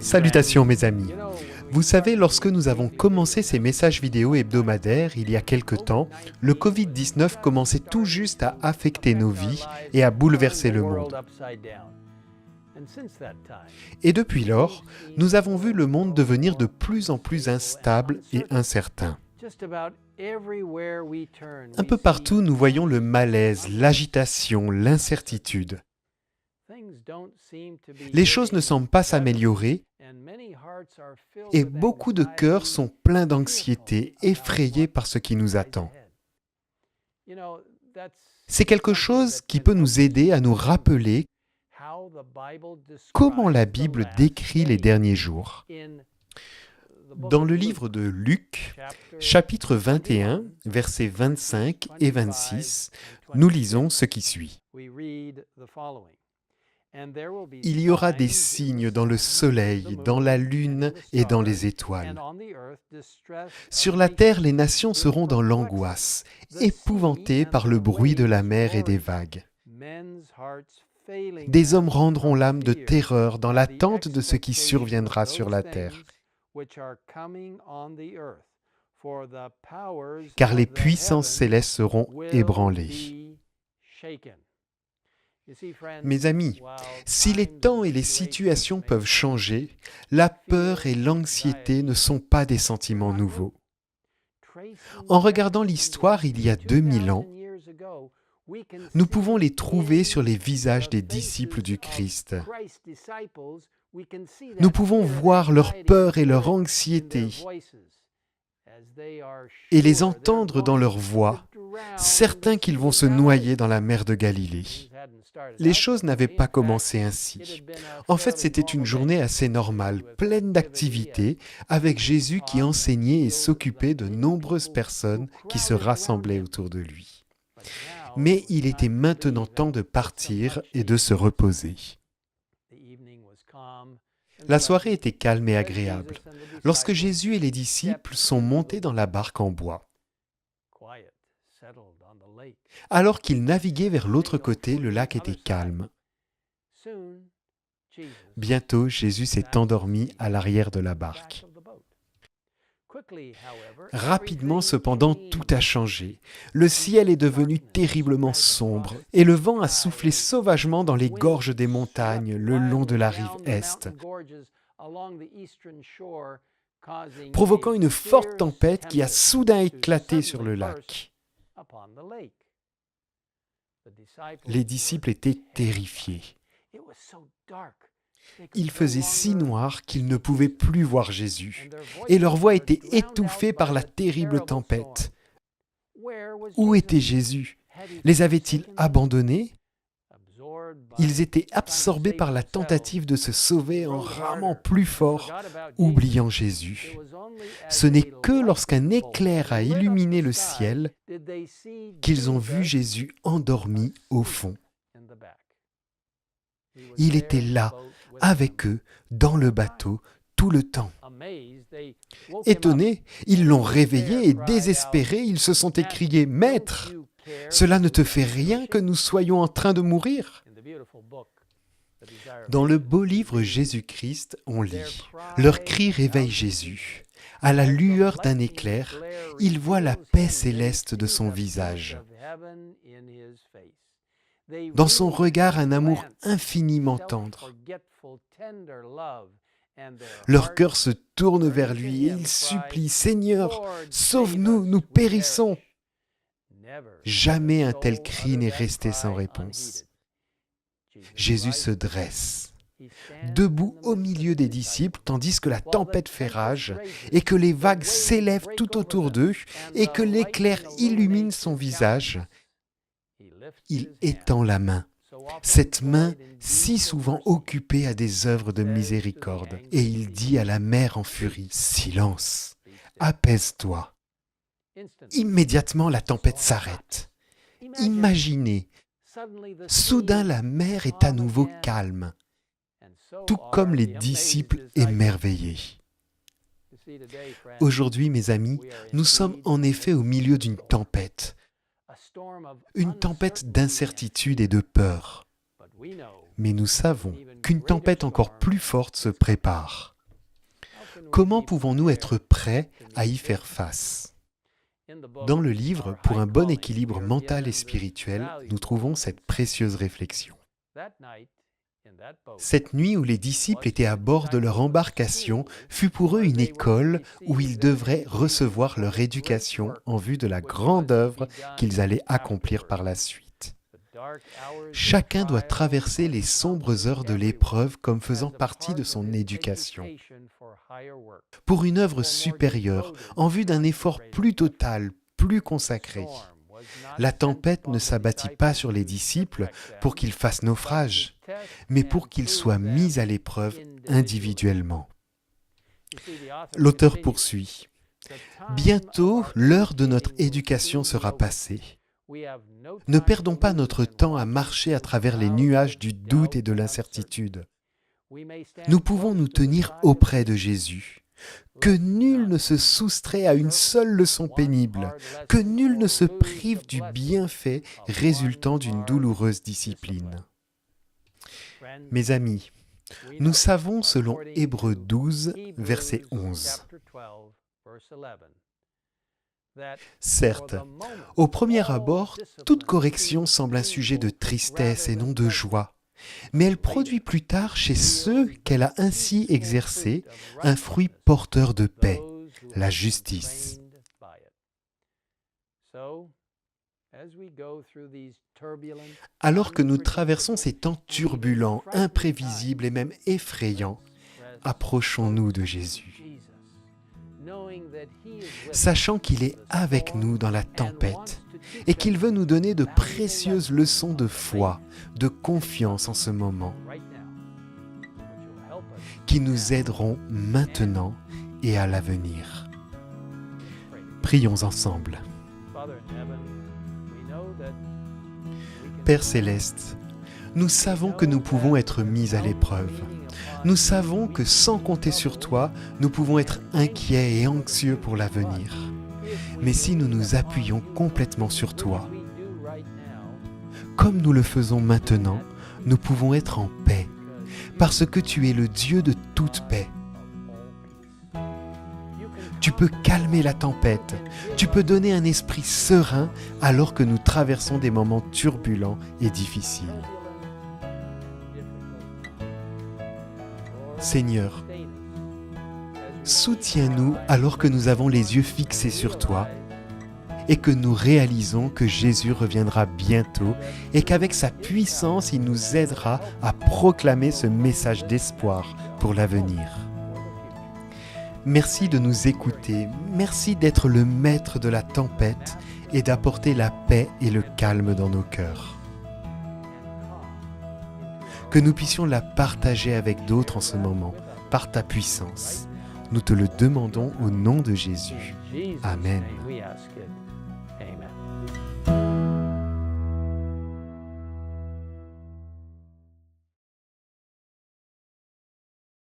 Salutations mes amis. Vous savez, lorsque nous avons commencé ces messages vidéo hebdomadaires il y a quelque temps, le Covid-19 commençait tout juste à affecter nos vies et à bouleverser le monde. Et depuis lors, nous avons vu le monde devenir de plus en plus instable et incertain. Un peu partout, nous voyons le malaise, l'agitation, l'incertitude. Les choses ne semblent pas s'améliorer et beaucoup de cœurs sont pleins d'anxiété, effrayés par ce qui nous attend. C'est quelque chose qui peut nous aider à nous rappeler comment la Bible décrit les derniers jours. Dans le livre de Luc, chapitre 21, versets 25 et 26, nous lisons ce qui suit. Il y aura des signes dans le soleil, dans la lune et dans les étoiles. Sur la terre, les nations seront dans l'angoisse, épouvantées par le bruit de la mer et des vagues. Des hommes rendront l'âme de terreur dans l'attente de ce qui surviendra sur la terre. Car les puissances célestes seront ébranlées. Mes amis, si les temps et les situations peuvent changer, la peur et l'anxiété ne sont pas des sentiments nouveaux. En regardant l'histoire il y a 2000 ans, nous pouvons les trouver sur les visages des disciples du Christ. Nous pouvons voir leur peur et leur anxiété et les entendre dans leur voix, certains qu'ils vont se noyer dans la mer de Galilée. Les choses n'avaient pas commencé ainsi. En fait, c'était une journée assez normale, pleine d'activités, avec Jésus qui enseignait et s'occupait de nombreuses personnes qui se rassemblaient autour de lui. Mais il était maintenant temps de partir et de se reposer. La soirée était calme et agréable, lorsque Jésus et les disciples sont montés dans la barque en bois. Alors qu'ils naviguaient vers l'autre côté, le lac était calme. Bientôt, Jésus s'est endormi à l'arrière de la barque. Rapidement, cependant, tout a changé. Le ciel est devenu terriblement sombre et le vent a soufflé sauvagement dans les gorges des montagnes le long de la rive est, provoquant une forte tempête qui a soudain éclaté sur le lac. Les disciples étaient terrifiés. Il faisait si noir qu'ils ne pouvaient plus voir Jésus, et leur voix était étouffée par la terrible tempête. Où était Jésus? Les avait-il abandonnés? Ils étaient absorbés par la tentative de se sauver en ramant plus fort, oubliant Jésus. Ce n'est que lorsqu'un éclair a illuminé le ciel qu'ils ont vu Jésus endormi au fond. Il était là, avec eux, dans le bateau, tout le temps. Étonnés, ils l'ont réveillé et désespérés, ils se sont écriés « Maître, cela ne te fait rien que nous soyons en train de mourir ?» Dans le beau livre Jésus-Christ, on lit « Leur cri réveille Jésus. À la lueur d'un éclair, il voit la paix céleste de son visage. Dans son regard, un amour infiniment tendre. Leur cœur se tourne vers lui et ils supplient « Seigneur, sauve-nous, nous périssons !» Jamais un tel cri n'est resté sans réponse. Jésus se dresse, debout au milieu des disciples, tandis que la tempête fait rage et que les vagues s'élèvent tout autour d'eux et que l'éclair illumine son visage. Il étend la main, cette main si souvent occupée à des œuvres de miséricorde, et il dit à la mer en furie « Silence, apaise-toi !» Immédiatement, la tempête s'arrête. Imaginez, soudain la mer est à nouveau calme, tout comme les disciples émerveillés. Aujourd'hui, mes amis, nous sommes en effet au milieu d'une tempête d'incertitude et de peur. Mais nous savons qu'une tempête encore plus forte se prépare. Comment pouvons-nous être prêts à y faire face? Dans le livre « Pour un bon équilibre mental et spirituel », nous trouvons cette précieuse réflexion. Cette nuit où les disciples étaient à bord de leur embarcation fut pour eux une école où ils devraient recevoir leur éducation en vue de la grande œuvre qu'ils allaient accomplir par la suite. Chacun doit traverser les sombres heures de l'épreuve comme faisant partie de son éducation. Pour une œuvre supérieure, en vue d'un effort plus total, plus consacré. La tempête ne s'abattit pas sur les disciples pour qu'ils fassent naufrage, mais pour qu'ils soient mis à l'épreuve individuellement. L'auteur poursuit. Bientôt, l'heure de notre éducation sera passée. Ne perdons pas notre temps à marcher à travers les nuages du doute et de l'incertitude. Nous pouvons nous tenir auprès de Jésus. Que nul ne se soustrait à une seule leçon pénible, que nul ne se prive du bienfait résultant d'une douloureuse discipline. Mes amis, nous savons selon Hébreux 12, verset 11. Certes, au premier abord, toute correction semble un sujet de tristesse et non de joie. Mais elle produit plus tard chez ceux qu'elle a ainsi exercés un fruit porteur de paix, la justice. Alors que nous traversons ces temps turbulents, imprévisibles et même effrayants, approchons-nous de Jésus. Sachant qu'il est avec nous dans la tempête et qu'il veut nous donner de précieuses leçons de foi, de confiance en ce moment, qui nous aideront maintenant et à l'avenir. Prions ensemble. Père Céleste, nous savons que nous pouvons être mis à l'épreuve. Nous savons que sans compter sur toi, nous pouvons être inquiets et anxieux pour l'avenir. Mais si nous nous appuyons complètement sur toi, comme nous le faisons maintenant, nous pouvons être en paix, parce que tu es le Dieu de toute paix. Tu peux calmer la tempête, tu peux donner un esprit serein alors que nous traversons des moments turbulents et difficiles. Seigneur, soutiens-nous alors que nous avons les yeux fixés sur toi et que nous réalisons que Jésus reviendra bientôt et qu'avec sa puissance, il nous aidera à proclamer ce message d'espoir pour l'avenir. Merci de nous écouter, merci d'être le maître de la tempête et d'apporter la paix et le calme dans nos cœurs. Que nous puissions la partager avec d'autres en ce moment, par ta puissance. Nous te le demandons au nom de Jésus. Amen.